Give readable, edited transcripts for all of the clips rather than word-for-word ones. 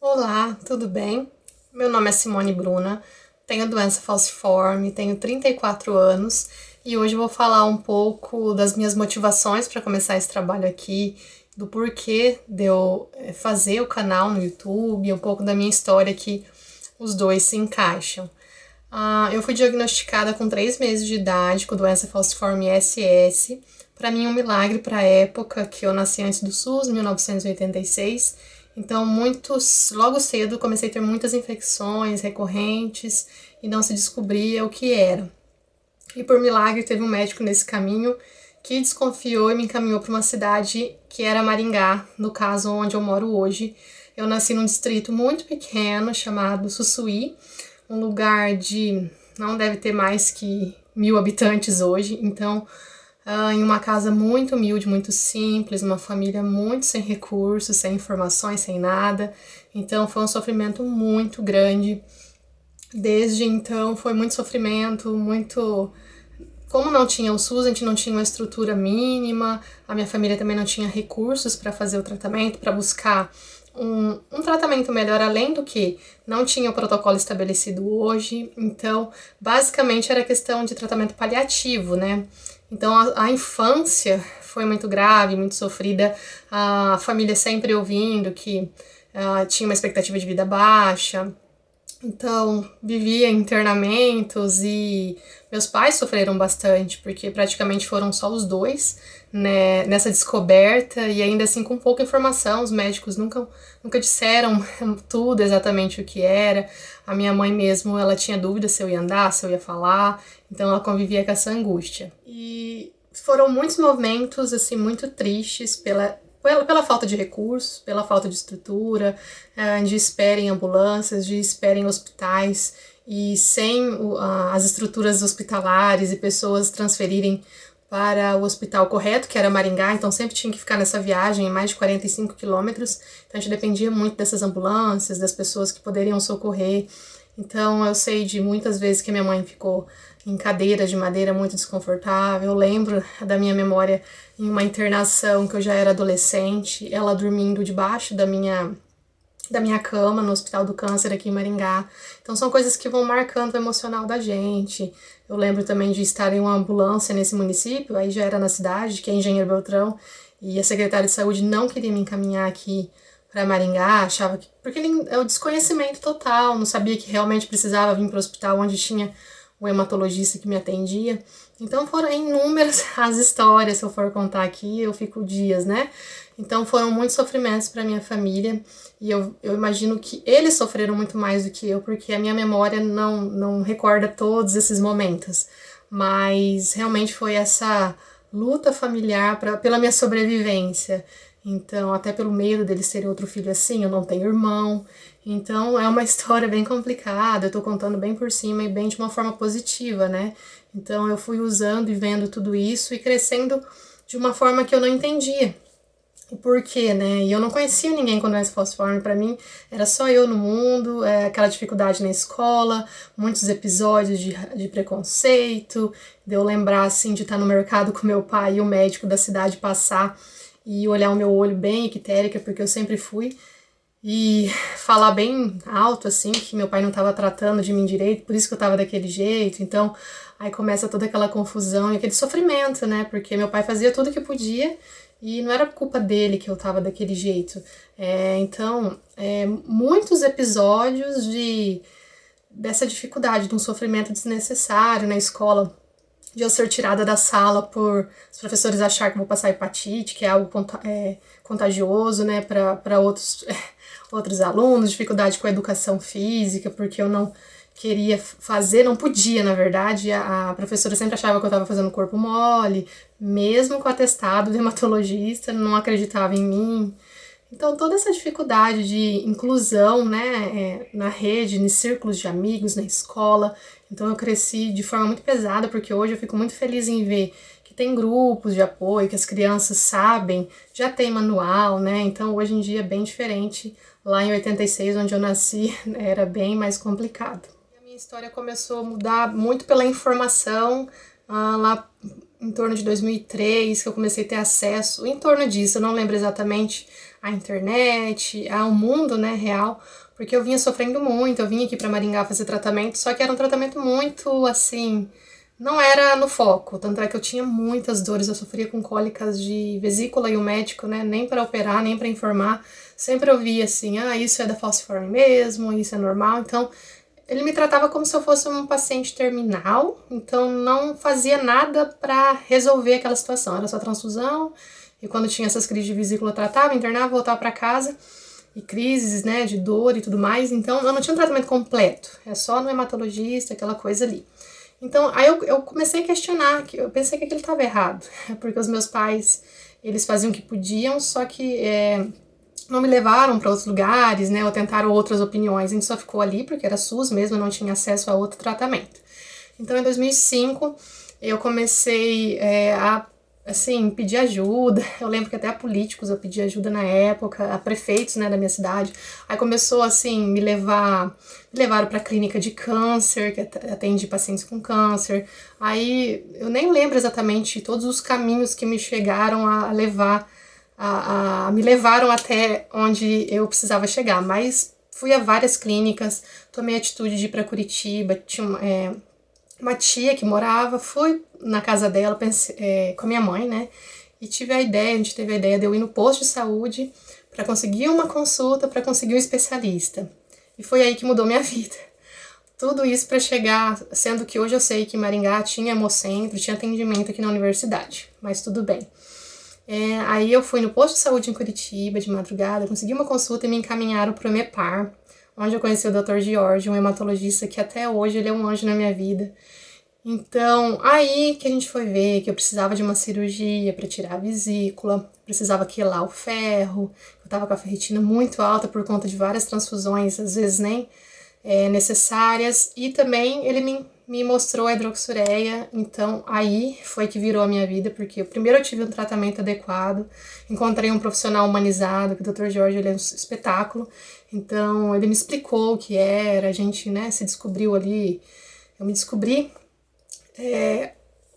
Olá, tudo bem? Meu nome é Simone Bruna, tenho doença falciforme, tenho 34 anos e hoje eu vou falar um pouco das minhas motivações para começar esse trabalho aqui, do porquê de eu fazer o canal no YouTube, um pouco da minha história que os dois se encaixam. Eu fui diagnosticada com 3 meses de idade com doença falciforme SS. Para mim, um milagre para a época que eu nasci antes do SUS, 1986. Então, logo cedo, comecei a ter muitas infecções recorrentes e não se descobria o que era. E por milagre, teve um médico nesse caminho que desconfiou e me encaminhou para uma cidade que era Maringá, no caso onde eu moro hoje. Eu nasci num distrito muito pequeno chamado Sussuí, um lugar de não deve ter mais que 1.000 habitantes hoje, então em uma casa muito humilde, muito simples, uma família muito sem recursos, sem informações, sem nada. Então foi um sofrimento muito grande. Desde então foi muito sofrimento, muito. Como não tinha o SUS, a gente não tinha uma estrutura mínima, a minha família também não tinha recursos para fazer o tratamento, para buscar um tratamento melhor, além do que não tinha o protocolo estabelecido hoje. Então, basicamente era questão de tratamento paliativo, né? Então, a infância foi muito grave, muito sofrida, a família sempre ouvindo que tinha uma expectativa de vida baixa, então, vivia em internamentos e meus pais sofreram bastante, porque praticamente foram só os dois, né, nessa descoberta e ainda assim com pouca informação. Os médicos nunca disseram tudo exatamente o que era. A minha mãe mesmo, ela tinha dúvida se eu ia andar, se eu ia falar, então ela convivia com essa angústia. E foram muitos momentos, assim, muito tristes pela falta de recursos, pela falta de estrutura, de espera em ambulâncias, de espera em hospitais, e sem as estruturas hospitalares e pessoas transferirem para o hospital correto, que era Maringá, então sempre tinha que ficar nessa viagem, mais de 45 quilômetros, então a gente dependia muito dessas ambulâncias, das pessoas que poderiam socorrer. Então eu sei de muitas vezes que minha mãe ficou em cadeiras de madeira muito desconfortável. Eu lembro da minha memória em uma internação que eu já era adolescente, ela dormindo debaixo da minha cama no Hospital do Câncer aqui em Maringá. Então são coisas que vão marcando o emocional da gente. Eu lembro também de estar em uma ambulância nesse município, aí já era na cidade, que é Engenheiro Beltrão, e a secretária de saúde não queria me encaminhar aqui para Maringá, achava que. Porque é o desconhecimento total, não sabia que realmente precisava vir para o hospital onde tinha o hematologista que me atendia. Então foram inúmeras as histórias, se eu for contar aqui, eu fico dias, né? Então foram muitos sofrimentos para minha família e eu imagino que eles sofreram muito mais do que eu, porque a minha memória não recorda todos esses momentos. Mas realmente foi essa luta familiar pela minha sobrevivência. Então, até pelo medo deles terem outro filho assim, eu não tenho irmão. Então, é uma história bem complicada. Eu tô contando bem por cima e bem de uma forma positiva, né? Então, eu fui usando e vendo tudo isso e crescendo de uma forma que eu não entendia o porquê, né? E eu não conhecia ninguém com doença falciforme. Pra mim, era só eu no mundo, aquela dificuldade na escola, muitos episódios de preconceito, de eu lembrar, assim, de estar no mercado com meu pai e o médico da cidade passar e olhar o meu olho bem equitérica, porque eu sempre fui, e falar bem alto, assim, que meu pai não estava tratando de mim direito, por isso que eu estava daquele jeito. Então, aí começa toda aquela confusão e aquele sofrimento, né? Porque meu pai fazia tudo que podia e não era culpa dele que eu estava daquele jeito. Então, muitos episódios dessa dificuldade, de um sofrimento desnecessário na escola, de eu ser tirada da sala por os professores achar que eu vou passar hepatite, que é algo contagioso, né, para outros alunos, dificuldade com a educação física, porque eu não queria fazer, não podia, na verdade. A professora sempre achava que eu estava fazendo corpo mole, mesmo com o atestado do hematologista, não acreditava em mim. Então, toda essa dificuldade de inclusão, né, na rede, nos círculos de amigos, na escola. Então, eu cresci de forma muito pesada, porque hoje eu fico muito feliz em ver que tem grupos de apoio, que as crianças sabem, já tem manual, né? Então, hoje em dia é bem diferente. Lá em 86, onde eu nasci, era bem mais complicado. A minha história começou a mudar muito pela informação, lá em torno de 2003, que eu comecei a ter acesso, em torno disso, eu não lembro exatamente à internet, ao mundo, né, real, porque eu vinha sofrendo muito, eu vim aqui pra Maringá fazer tratamento, só que era um tratamento muito, assim, não era no foco, tanto é que eu tinha muitas dores, eu sofria com cólicas de vesícula e o médico, né, nem para operar, nem para informar, sempre ouvia assim, isso é da falciforme mesmo, isso é normal, então ele me tratava como se eu fosse um paciente terminal, então não fazia nada para resolver aquela situação, era só transfusão, e quando tinha essas crises de vesícula eu tratava, internava, voltava para casa, e crises, né, de dor e tudo mais, então eu não tinha um tratamento completo, é só no hematologista, aquela coisa ali. Então, aí eu comecei a questionar, que eu pensei que aquilo estava errado, porque os meus pais, eles faziam o que podiam, só que não me levaram para outros lugares, né, ou tentaram outras opiniões, a gente só ficou ali porque era SUS mesmo, eu não tinha acesso a outro tratamento. Então, em 2005, eu comecei a assim, pedir ajuda. Eu lembro que até a políticos eu pedi ajuda na época, a prefeitos, né, da minha cidade. Aí começou, assim, me levaram pra clínica de câncer, que atende pacientes com câncer. Aí eu nem lembro exatamente todos os caminhos que me chegaram a levar, me levaram até onde eu precisava chegar, mas fui a várias clínicas, tomei a atitude de ir pra Curitiba, tinha uma tia que morava, fui na casa dela pensei, com a minha mãe, né? E a gente teve a ideia de eu ir no posto de saúde para conseguir uma consulta, para conseguir um especialista. E foi aí que mudou minha vida. Tudo isso para chegar, sendo que hoje eu sei que Maringá tinha hemocentro, tinha atendimento aqui na universidade, mas tudo bem. Aí eu fui no posto de saúde em Curitiba, de madrugada, consegui uma consulta e me encaminharam para o MEPAR, onde eu conheci o Dr. George, um hematologista que até hoje ele é um anjo na minha vida. Então, aí que a gente foi ver que eu precisava de uma cirurgia para tirar a vesícula, precisava quelar o ferro, eu tava com a ferritina muito alta por conta de várias transfusões, às vezes nem necessárias, e também ele me mostrou a hidroxureia, então aí foi que virou a minha vida, porque primeiro eu tive um tratamento adequado, encontrei um profissional humanizado, que o Dr. Jorge ele é um espetáculo, então ele me explicou o que era, a gente, né, se descobriu ali, eu me descobri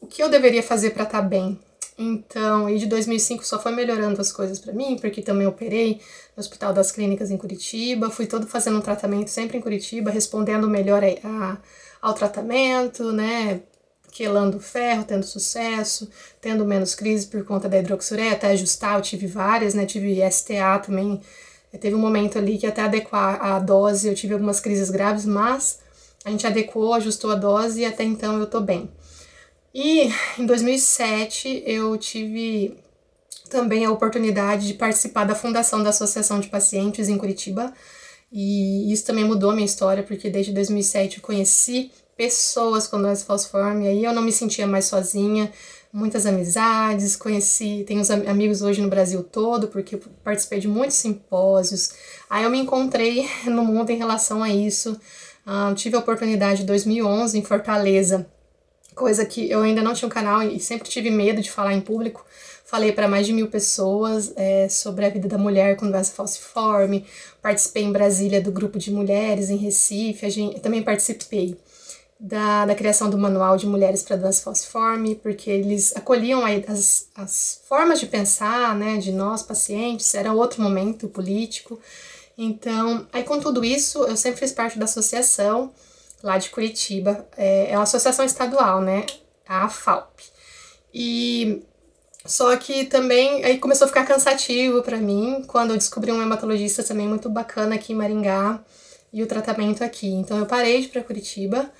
o que eu deveria fazer para estar bem. Então, e de 2005 só foi melhorando as coisas para mim, porque também operei no Hospital das Clínicas em Curitiba, fui todo fazendo um tratamento sempre em Curitiba, respondendo melhor ao tratamento, né, quelando ferro, tendo sucesso, tendo menos crise por conta da hidroxureia, até ajustar, eu tive várias, né, tive STA também, teve um momento ali que até adequar a dose, eu tive algumas crises graves, mas a gente adequou, ajustou a dose e até então eu tô bem. E em 2007 eu tive também a oportunidade de participar da fundação da Associação de Pacientes em Curitiba, e isso também mudou a minha história, porque desde 2007 eu conheci pessoas com doença falciforme, e aí eu não me sentia mais sozinha, muitas amizades, tenho uns amigos hoje no Brasil todo, porque eu participei de muitos simpósios, aí eu me encontrei no mundo em relação a isso. Tive a oportunidade em 2011 em Fortaleza, coisa que eu ainda não tinha um canal e sempre tive medo de falar em público. Falei para mais de 1.000 pessoas sobre a vida da mulher com doença falciforme. Participei em Brasília do grupo de mulheres, em Recife. Também participei da criação do manual de mulheres para doença falciforme, porque eles acolhiam as formas de pensar, né, de nós pacientes. Era outro momento político. Então, aí com tudo isso, eu sempre fiz parte da associação lá de Curitiba, é uma associação estadual, né, a AFALP. E só que também aí começou a ficar cansativo para mim, quando eu descobri um hematologista também muito bacana aqui em Maringá e o tratamento aqui. Então eu parei de ir para Curitiba,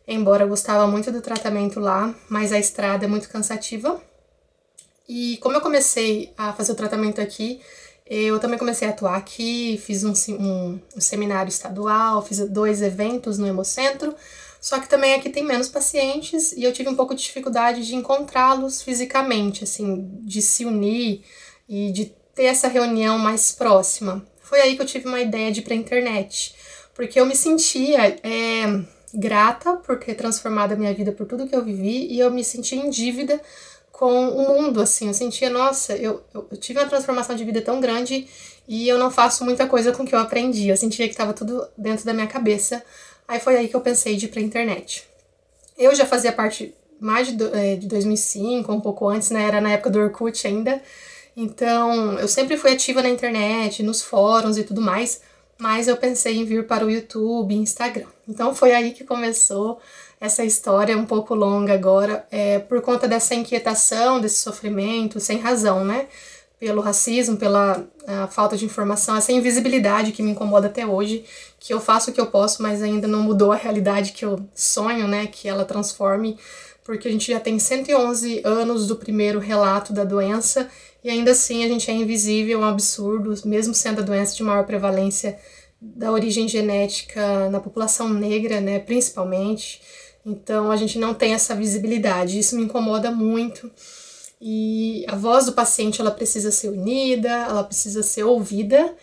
embora eu gostava muito do tratamento lá, mas a estrada é muito cansativa. E como eu comecei a fazer o tratamento aqui, eu também comecei a atuar aqui, fiz um seminário estadual, fiz 2 eventos no Hemocentro, só que também aqui tem menos pacientes e eu tive um pouco de dificuldade de encontrá-los fisicamente, assim, de se unir e de ter essa reunião mais próxima. Foi aí que eu tive uma ideia de ir pra internet, porque eu me sentia grata por ter transformado a minha vida por tudo que eu vivi e eu me sentia em dívida com o mundo, assim, eu sentia, nossa, eu tive uma transformação de vida tão grande e eu não faço muita coisa com o que eu aprendi, eu sentia que estava tudo dentro da minha cabeça, aí foi aí que eu pensei de ir pra internet. Eu já fazia parte mais de 2005, um pouco antes, né, era na época do Orkut ainda, Então, eu sempre fui ativa na internet, nos fóruns e tudo mais, mas eu pensei em vir para o YouTube e Instagram. Então, foi aí que começou essa história um pouco longa agora, por conta dessa inquietação, desse sofrimento, sem razão, né? Pelo racismo, pela falta de informação, essa invisibilidade que me incomoda até hoje, que eu faço o que eu posso, mas ainda não mudou a realidade que eu sonho, né? Que ela transforme, porque a gente já tem 111 anos do primeiro relato da doença e ainda assim a gente é invisível, é um absurdo, mesmo sendo a doença de maior prevalência da origem genética na população negra, né, principalmente. Então a gente não tem essa visibilidade, isso me incomoda muito. E a voz do paciente ela precisa ser unida, ela precisa ser ouvida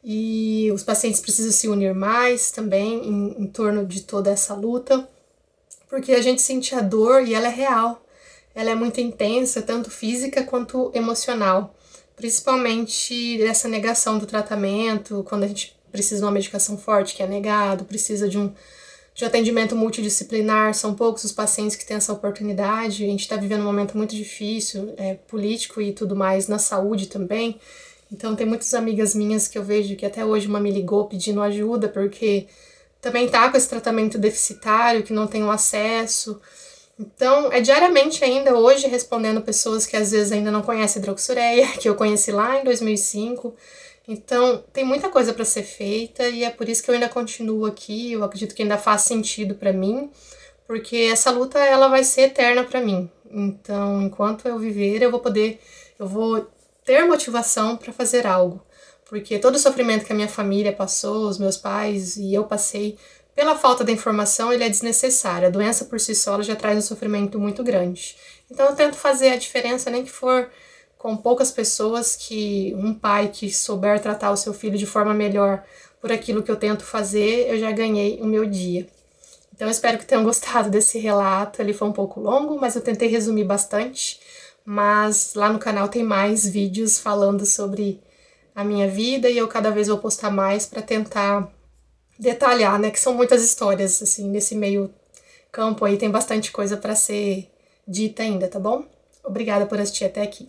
e os pacientes precisam se unir mais também em torno de toda essa luta, porque a gente sente a dor e ela é real, ela é muito intensa, tanto física quanto emocional, principalmente essa negação do tratamento, quando a gente precisa de uma medicação forte que é negado, precisa de atendimento multidisciplinar, são poucos os pacientes que têm essa oportunidade, a gente está vivendo um momento muito difícil, político e tudo mais, na saúde também, então tem muitas amigas minhas que eu vejo que até hoje uma me ligou pedindo ajuda, porque também tá com esse tratamento deficitário, que não tem o acesso, então é diariamente ainda hoje respondendo pessoas que às vezes ainda não conhecem a hidroxureia, que eu conheci lá em 2005, então, tem muita coisa para ser feita e é por isso que eu ainda continuo aqui. Eu acredito que ainda faz sentido para mim, porque essa luta ela vai ser eterna para mim. Então, enquanto eu viver, eu vou ter motivação para fazer algo, porque todo o sofrimento que a minha família passou, os meus pais e eu passei pela falta da informação, ele é desnecessário. A doença por si só ela já traz um sofrimento muito grande. Então, eu tento fazer a diferença, nem que for com poucas pessoas, que um pai que souber tratar o seu filho de forma melhor por aquilo que eu tento fazer, eu já ganhei o meu dia. Então eu espero que tenham gostado desse relato, ele foi um pouco longo, mas eu tentei resumir bastante, mas lá no canal tem mais vídeos falando sobre a minha vida e eu cada vez vou postar mais para tentar detalhar, né, que são muitas histórias, assim, nesse meio campo aí tem bastante coisa para ser dita ainda, tá bom? Obrigada por assistir até aqui.